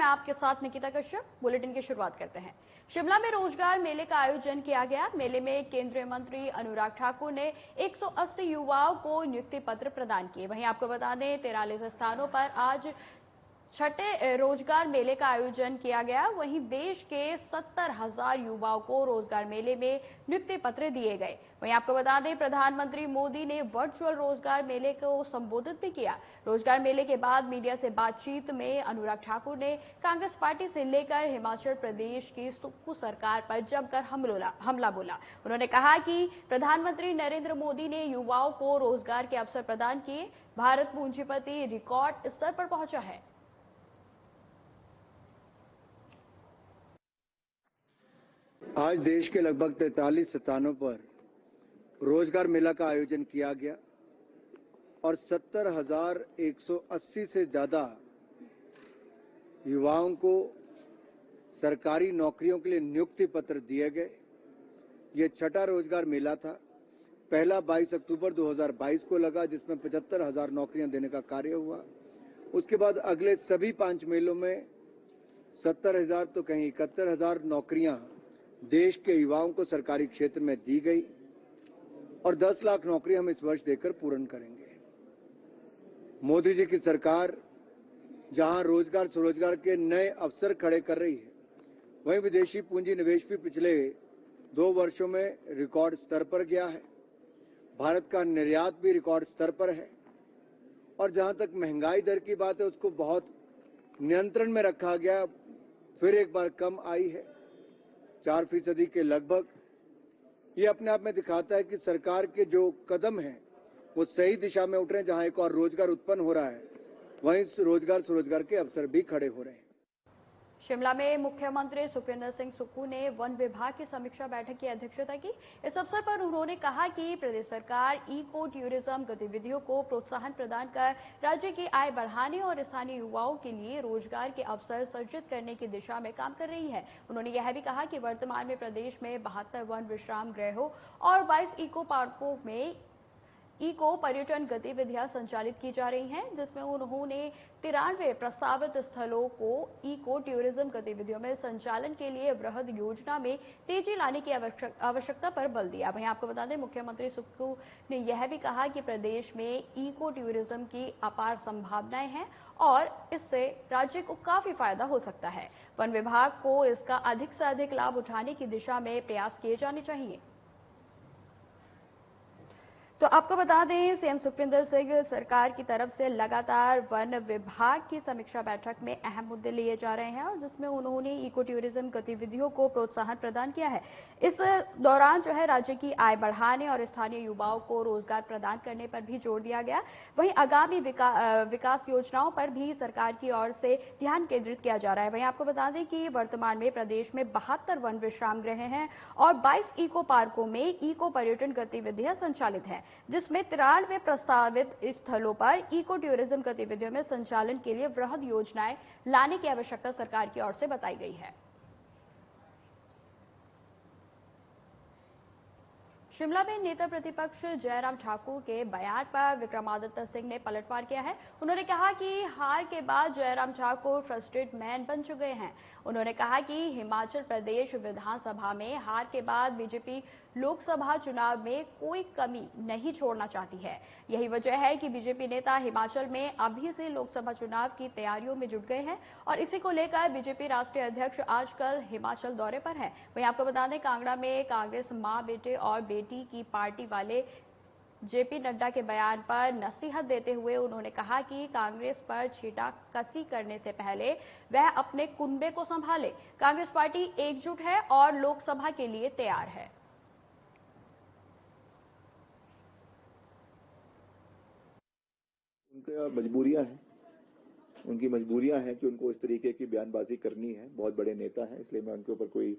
आपके साथ निकिता कश्यप। बुलेटिन की शुरुआत करते हैं। शिमला में रोजगार मेले का आयोजन किया गया। मेले में केंद्रीय मंत्री अनुराग ठाकुर ने 180 युवाओं को नियुक्ति पत्र प्रदान किए। वहीं आपको बता दें 43 स्थानों पर आज छठे रोजगार मेले का आयोजन किया गया। वहीं देश के 70,000 युवाओं को रोजगार मेले में नियुक्ति पत्र दिए गए। वहीं आपको बता दें प्रधानमंत्री मोदी ने वर्चुअल रोजगार मेले को संबोधित भी किया। रोजगार मेले के बाद मीडिया से बातचीत में अनुराग ठाकुर ने कांग्रेस पार्टी से लेकर हिमाचल प्रदेश की सुक्खू सरकार पर जमकर हमला बोला। उन्होंने कहा कि प्रधानमंत्री नरेंद्र मोदी ने युवाओं को रोजगार के अवसर प्रदान किए। भारत पूंजीपति रिकॉर्ड स्तर पर पहुंचा है। आज देश के लगभग 43 स्थानों पर रोजगार मेला का आयोजन किया गया और 70,180 से ज्यादा युवाओं को सरकारी नौकरियों के लिए नियुक्ति पत्र दिए गए। ये छठा रोजगार मेला था। पहला 22 अक्टूबर 2022 को लगा, जिसमें 75,000 नौकरियां देने का कार्य हुआ। उसके बाद अगले सभी 5 मेलों में 70,000 तो कहीं 71,000 नौकरियां देश के युवाओं को सरकारी क्षेत्र में दी गई और 10 लाख नौकरी हम इस वर्ष देकर पूर्ण करेंगे। मोदी जी की सरकार जहां रोजगार स्वरोजगार के नए अवसर खड़े कर रही है, वहीं विदेशी पूंजी निवेश भी पिछले 2 वर्षों में रिकॉर्ड स्तर पर गया है। भारत का निर्यात भी रिकॉर्ड स्तर पर है और जहां तक महंगाई दर की बात है, उसको बहुत नियंत्रण में रखा गया, फिर एक बार कम आई है 4% के लगभग। ये अपने आप में दिखाता है कि सरकार के जो कदम हैं वो सही दिशा में उठ रहे हैं। जहां एक और रोजगार उत्पन्न हो रहा है, वहीं रोजगार स्वरोजगार के अवसर भी खड़े हो रहे हैं। शिमला में मुख्यमंत्री सुखविंदर सिंह सुक्खू ने वन विभाग की समीक्षा बैठक की अध्यक्षता की। इस अवसर पर उन्होंने कहा कि प्रदेश सरकार इको टूरिज्म गतिविधियों को प्रोत्साहन प्रदान कर राज्य की आय बढ़ाने और स्थानीय युवाओं के लिए रोजगार के अवसर सृजित करने की दिशा में काम कर रही है। उन्होंने यह भी कहा कि वर्तमान में प्रदेश में 72 वन विश्राम गृहों और 22 इको पार्कों में इको पर्यटन गतिविधियां संचालित की जा रही हैं, जिसमें उन्होंने 93 प्रस्तावित स्थलों को इको टूरिज्म गतिविधियों में संचालन के लिए वृहद योजना में तेजी लाने की आवश्यकता पर बल दिया। वहीं आपको बता दें मुख्यमंत्री सुक्खू ने यह भी कहा कि प्रदेश में इको टूरिज्म की अपार संभावनाएं हैं और इससे राज्य को काफी फायदा हो सकता है। वन विभाग को इसका अधिक से अधिक लाभ उठाने की दिशा में प्रयास किए जाने चाहिए। तो आपको बता दें सीएम सुखविंदर सिंह सरकार की तरफ से लगातार वन विभाग की समीक्षा बैठक में अहम मुद्दे लिए जा रहे हैं और जिसमें उन्होंने इको टूरिज्म गतिविधियों को प्रोत्साहन प्रदान किया है। इस दौरान जो है राज्य की आय बढ़ाने और स्थानीय युवाओं को रोजगार प्रदान करने पर भी जोर दिया गया। वहीं आगामी विकास योजनाओं पर भी सरकार की ओर से ध्यान केंद्रित किया जा रहा है। वहीं आपको बता दें कि वर्तमान में प्रदेश में 72 वन विश्राम गृह हैं और 22 इको पार्कों में इको पर्यटन गतिविधियां संचालित हैं, जिसमें 93 प्रस्तावित स्थलों पर इको टूरिज्म गतिविधियों में संचालन के लिए वृहद योजनाएं लाने की आवश्यकता सरकार की ओर से बताई गई है। शिमला में नेता प्रतिपक्ष जयराम ठाकुर के बयान पर विक्रमादित्य सिंह ने पलटवार किया है। उन्होंने कहा कि हार के बाद जयराम ठाकुर फ्रस्ट्रेट मैन बन चुके हैं। उन्होंने कहा कि हिमाचल प्रदेश विधानसभा में हार के बाद बीजेपी लोकसभा चुनाव में कोई कमी नहीं छोड़ना चाहती है। यही वजह है कि बीजेपी नेता हिमाचल में अभी से लोकसभा चुनाव की तैयारियों में जुट गए हैं और इसी को लेकर बीजेपी राष्ट्रीय अध्यक्ष आजकल हिमाचल दौरे पर है। वहीं आपको बता दें कांगड़ा में कांग्रेस मां बेटे और बेटी की पार्टी वाले जेपी नड्डा के बयान पर नसीहत देते हुए उन्होंने कहा कि कांग्रेस पर छींटाकसी करने से पहले वह अपने कुनबे को संभाले। कांग्रेस पार्टी एकजुट है और लोकसभा के लिए तैयार है। उनकी मजबूरियां हैं कि उनको इस तरीके की बयानबाजी करनी है। बहुत बड़े नेता हैं, इसलिए मैं उनके ऊपर कोई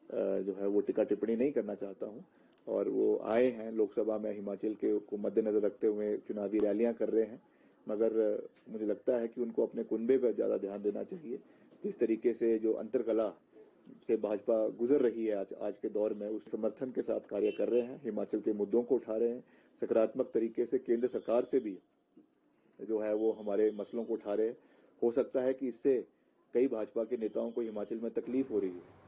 जो है वो टिक्का टिप्पणी नहीं करना चाहता हूं। और वो आए हैं लोकसभा में हिमाचल के को मद्देनजर रखते हुए चुनावी रैलियां कर रहे हैं, मगर मुझे लगता है कि उनको अपने कुनबे पर ज्यादा ध्यान देना चाहिए। जिस तरीके से जो अंतरकला से भाजपा गुजर रही है आज के दौर में, उस समर्थन के साथ कार्य कर रहे हैं, हिमाचल के मुद्दों को उठा रहे हैं, सकारात्मक तरीके से केंद्र सरकार से भी जो है वो हमारे मसलों को उठा रहे। हो सकता है कि इससे कई भाजपा के नेताओं को हिमाचल में तकलीफ हो रही है।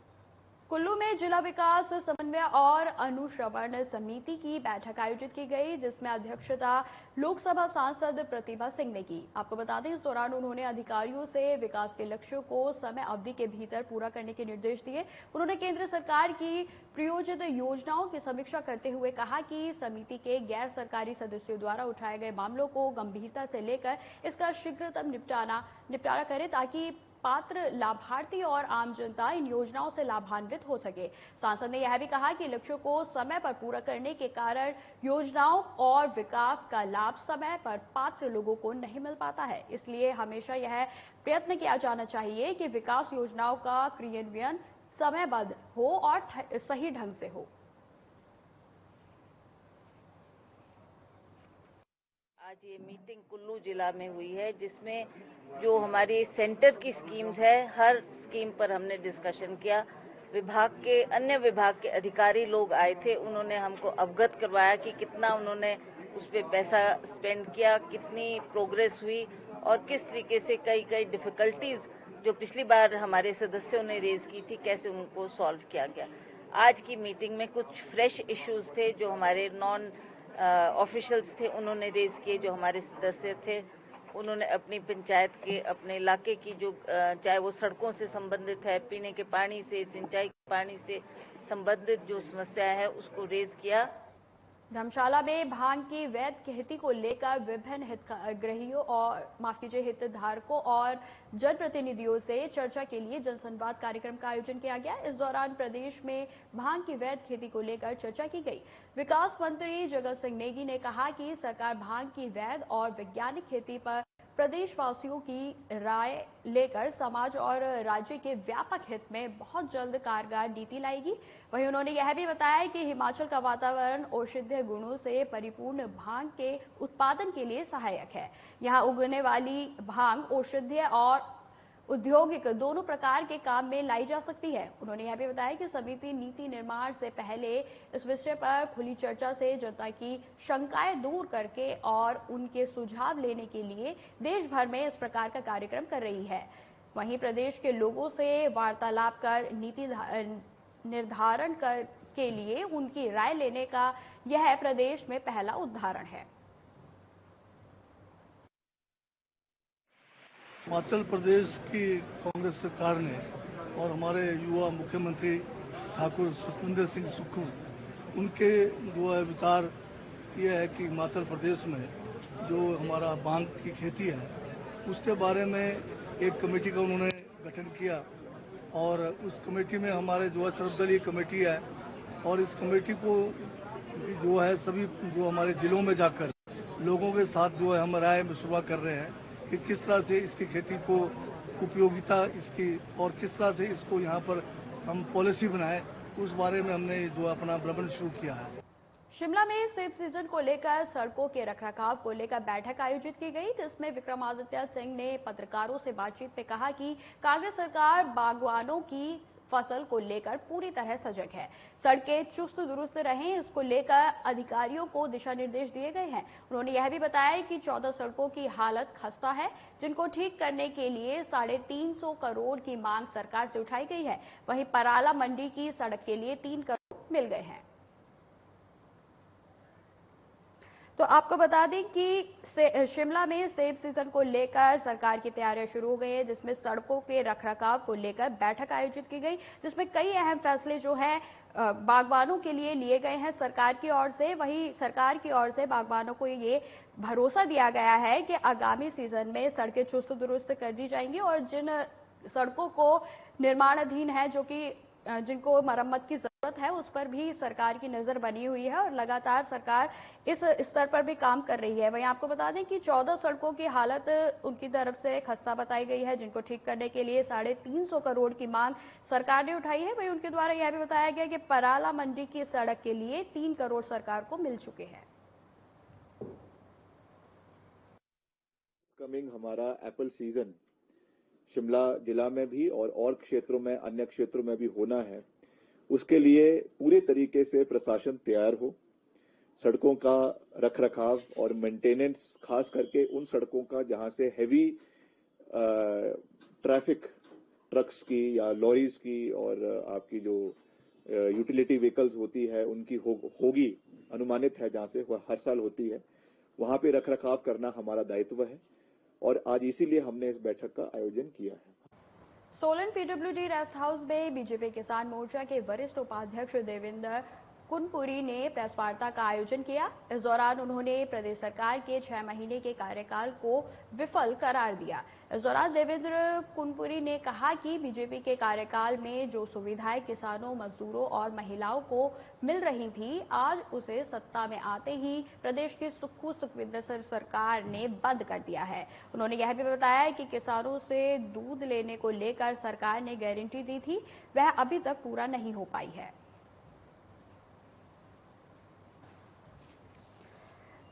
कुल्लू में जिला विकास समन्वय और अनुश्रवण समिति की बैठक आयोजित की गई, जिसमें अध्यक्षता लोकसभा सांसद प्रतिभा सिंह ने की। आपको बता दें, इस दौरान उन्होंने अधिकारियों से विकास के लक्ष्यों को समय अवधि के भीतर पूरा करने के निर्देश दिए। उन्होंने केंद्र सरकार की प्रायोजित योजनाओं की समीक्षा करते हुए कहा कि समिति के गैर सरकारी सदस्यों द्वारा उठाए गए मामलों को गंभीरता से लेकर इसका शीघ्रतम निपटारा करें, ताकि पात्र लाभार्थी और आम जनता इन योजनाओं से लाभान्वित हो सके। सांसद ने यह भी कहा कि लक्ष्यों को समय पर पूरा करने के कारण योजनाओं और विकास का लाभ समय पर पात्र लोगों को नहीं मिल पाता है। इसलिए हमेशा यह प्रयत्न किया जाना चाहिए कि विकास योजनाओं का क्रियान्वयन समयबद्ध हो और सही ढंग से हो। आज ये मीटिंग कुल्लू जिला में हुई है, जिसमें जो हमारी सेंटर की स्कीम्स है, हर स्कीम पर हमने डिस्कशन किया। अन्य विभाग के अधिकारी लोग आए थे, उन्होंने हमको अवगत करवाया कि कितना उन्होंने उस पर पैसा स्पेंड किया, कितनी प्रोग्रेस हुई और किस तरीके से कई डिफिकल्टीज जो पिछली बार हमारे सदस्यों ने रेज की थी, कैसे उनको सॉल्व किया गया। आज की मीटिंग में कुछ फ्रेश इश्यूज थे जो हमारे नॉन ऑफिशियल्स थे, उन्होंने रेज किए। जो हमारे सदस्य थे उन्होंने अपनी पंचायत के, अपने इलाके की जो चाहे वो सड़कों से संबंधित है, पीने के पानी से, सिंचाई के पानी से संबंधित जो समस्या है उसको रेज किया। धर्मशाला में भांग की वैध खेती को लेकर विभिन्न हितधारकों और जनप्रतिनिधियों से चर्चा के लिए जनसंवाद कार्यक्रम का आयोजन किया गया। इस दौरान प्रदेश में भांग की वैध खेती को लेकर चर्चा की गई। विकास मंत्री जगत सिंह नेगी ने कहा कि सरकार भांग की वैध और वैज्ञानिक खेती पर प्रदेशवासियों की राय लेकर समाज और राज्य के व्यापक हित में बहुत जल्द कारगर नीति लाएगी। वहीं उन्होंने यह भी बताया कि हिमाचल का वातावरण औषधीय गुणों से परिपूर्ण भांग के उत्पादन के लिए सहायक है। यहां उगने वाली भांग औषधीय और औद्योगिक दोनों प्रकार के काम में लाई जा सकती है। उन्होंने यह भी बताया कि समिति नीति निर्माण से पहले इस विषय पर खुली चर्चा से जनता की शंकाएं दूर करके और उनके सुझाव लेने के लिए देश भर में इस प्रकार का कार्यक्रम कर रही है। वहीं प्रदेश के लोगों से वार्तालाप कर नीति निर्धारण के लिए उनकी राय लेने का यह प्रदेश में पहला उदाहरण है। हिमाचल प्रदेश की कांग्रेस सरकार ने और हमारे युवा मुख्यमंत्री ठाकुर सुखविंदर सिंह सुक्खू, उनके जो है विचार ये है कि हिमाचल प्रदेश में जो हमारा भांग की खेती है उसके बारे में एक कमेटी का उन्होंने गठन किया और उस कमेटी में हमारे जो है सर्वदलीय कमेटी है और इस कमेटी को जो है सभी जो हमारे जिलों में जाकर लोगों के साथ जो है हम राय मशवरा कर रहे हैं कि किस तरह से इसकी खेती को उपयोगिता इसकी और किस तरह से इसको यहाँ पर हम पॉलिसी बनाएं, उस बारे में हमने जो अपना भ्रमण शुरू किया है। शिमला में सेब सीजन को लेकर सड़कों के रखरखाव को लेकर बैठक आयोजित की गई, जिसमें विक्रमादित्य सिंह ने पत्रकारों से बातचीत में कहा कि कांग्रेस सरकार बागवानों की फसल को लेकर पूरी तरह सजग है। सड़कें चुस्त दुरुस्त रहें, इसको लेकर अधिकारियों को दिशा निर्देश दिए गए हैं। उन्होंने यह भी बताया कि 14 सड़कों की हालत खस्ता है, जिनको ठीक करने के लिए 350 करोड़ की मांग सरकार से उठाई गई है। वहीं पराला मंडी की सड़क के लिए 3 करोड़ मिल गए हैं। तो आपको बता दें कि शिमला में सेब सीजन को लेकर सरकार की तैयारियां शुरू हो गई है, जिसमें सड़कों के रखरखाव को लेकर बैठक आयोजित की गई, जिसमें कई अहम फैसले जो है बागवानों के लिए लिए गए हैं सरकार की ओर से। वहीं सरकार की ओर से बागवानों को ये भरोसा दिया गया है कि आगामी सीजन में सड़कें चुस्त दुरुस्त कर दी जाएंगी और जिन सड़कों को निर्माणाधीन है, जो कि जिनको मरम्मत की जरूरत है, उस पर भी सरकार की नजर बनी हुई है और लगातार सरकार इस स्तर पर भी काम कर रही है। वहीं आपको बता दें कि 14 सड़कों की हालत उनकी तरफ से खस्ता बताई गई है, जिनको ठीक करने के लिए 350 करोड़ की मांग सरकार ने उठाई है। वहीं उनके द्वारा यह भी बताया गया कि पराला मंडी की सड़क के लिए 3 करोड़ सरकार को मिल चुके हैं। कमिंग हमारा एप्पल सीजन शिमला जिला में भी और क्षेत्रों में, अन्य क्षेत्रों में भी होना है, उसके लिए पूरे तरीके से प्रशासन तैयार हो। सड़कों का रखरखाव और मेंटेनेंस, खास करके उन सड़कों का जहां से हैवी ट्रैफिक ट्रक्स की या लॉरीज की और आपकी जो यूटिलिटी व्हीकल्स होती है उनकी होगी, अनुमानित है जहां से हर साल होती है, वहां पे रखरखाव करना हमारा दायित्व है और आज इसीलिए हमने इस बैठक का आयोजन किया है। सोलन पीडब्ल्यूडी रेस्ट हाउस में बीजेपी किसान मोर्चा के वरिष्ठ उपाध्यक्ष देवेंद्र कुनपुरी ने प्रेस वार्ता का आयोजन किया। इस दौरान उन्होंने प्रदेश सरकार के 6 महीने के कार्यकाल को विफल करार दिया। इस दौरान देवेंद्र कुनपुरी ने कहा कि बीजेपी के कार्यकाल में जो सुविधाएं किसानों, मजदूरों और महिलाओं को मिल रही थी, आज उसे सत्ता में आते ही प्रदेश की सुखविंदर सिंह सरकार ने बंद कर दिया है। उन्होंने यह भी बताया कि किसानों से दूध लेने को लेकर सरकार ने गारंटी दी थी, वह अभी तक पूरा नहीं हो पाई है।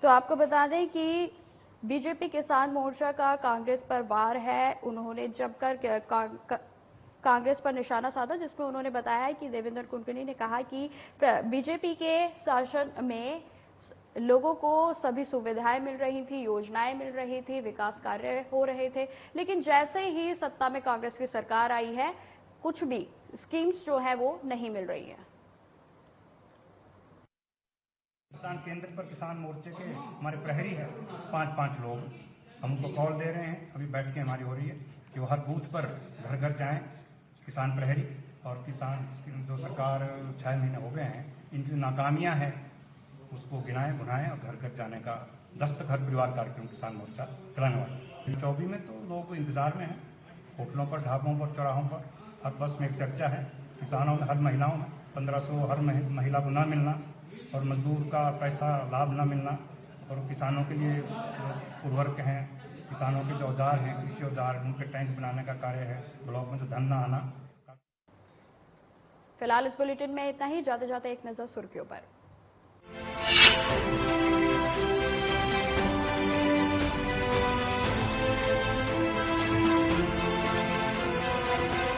तो आपको बता दें कि बीजेपी किसान मोर्चा का कांग्रेस पर वार है। उन्होंने जमकर कांग्रेस पर निशाना साधा, जिसमें उन्होंने बताया कि देवेंद्र कुनपुरी ने कहा कि बीजेपी के शासन में लोगों को सभी सुविधाएं मिल रही थी, योजनाएं मिल रही थी, विकास कार्य हो रहे थे, लेकिन जैसे ही सत्ता में कांग्रेस की सरकार आई है, कुछ भी स्कीम्स जो है वो नहीं मिल रही है। मतदान केंद्र पर किसान मोर्चे के हमारे प्रहरी है 5-5 लोग, हम उनको कॉल दे रहे हैं, अभी बैठकें हमारी हो रही है कि वो हर बूथ पर घर घर जाएं किसान प्रहरी, और किसान जो सरकार 6 महीने हो गए हैं इनकी नाकामियां हैं उसको गिनाएं बुनाएं और घर घर जाने का दस्तक हर परिवार कार्यक्रम किसान मोर्चा चलाने वाला। 24 में तो लोग इंतजार में हैं, होटलों पर, ढाबों पर, चौराहों पर, हर बस में एक चर्चा है किसानों में, हर महिलाओं में 1500 हर महिला को न मिलना और मजदूर का पैसा लाभ न मिलना, और किसानों के लिए उर्वरक हैं, किसानों के जो औजार हैं, कृषि औजार, उनके टैंक बनाने का कार्य है, ब्लॉक में जो धन न आना। फिलहाल इस बुलेटिन में इतना ही। जाते जाते एक नजर सुर्खियों पर।